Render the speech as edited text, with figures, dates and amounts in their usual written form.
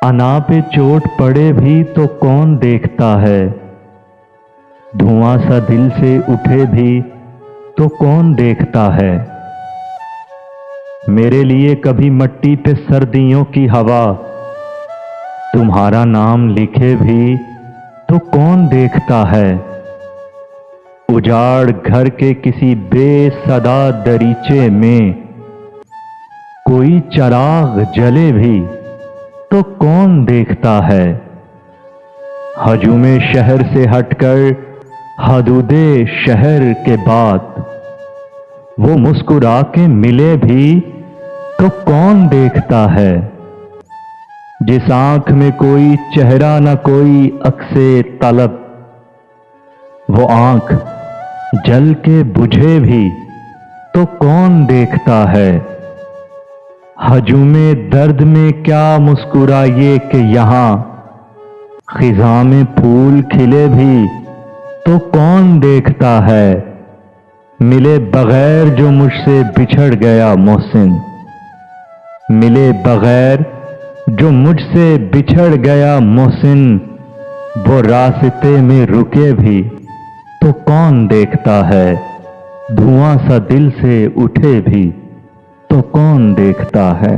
अना पे चोट पड़े भी तो कौन देखता है, धुआं सा दिल से उठे भी तो कौन देखता है। मेरे लिए कभी मट्टी पे सर्दियों की हवा तुम्हारा नाम लिखे भी तो कौन देखता है। उजाड़ घर के किसी बेसदा दरीचे में कोई चिराग जले भी तो कौन देखता है। हजूमे शहर से हटकर हदूदे शहर के बाद वो मुस्कुरा के मिले भी तो कौन देखता है। जिस आंख में कोई चेहरा न कोई अक्से तलब, वो आंख जल के बुझे भी तो कौन देखता है। हजूमे दर्द में क्या मुस्कुराइए कि यहां खिज़ां में फूल खिले भी तो कौन देखता है। मिले बगैर जो मुझसे बिछड़ गया मोहसिन, मिले बगैर जो मुझसे बिछड़ गया मोहसिन, वो रास्ते में रुके भी तो कौन देखता है। धुआं सा दिल से उठे भी तो कौन देखता है।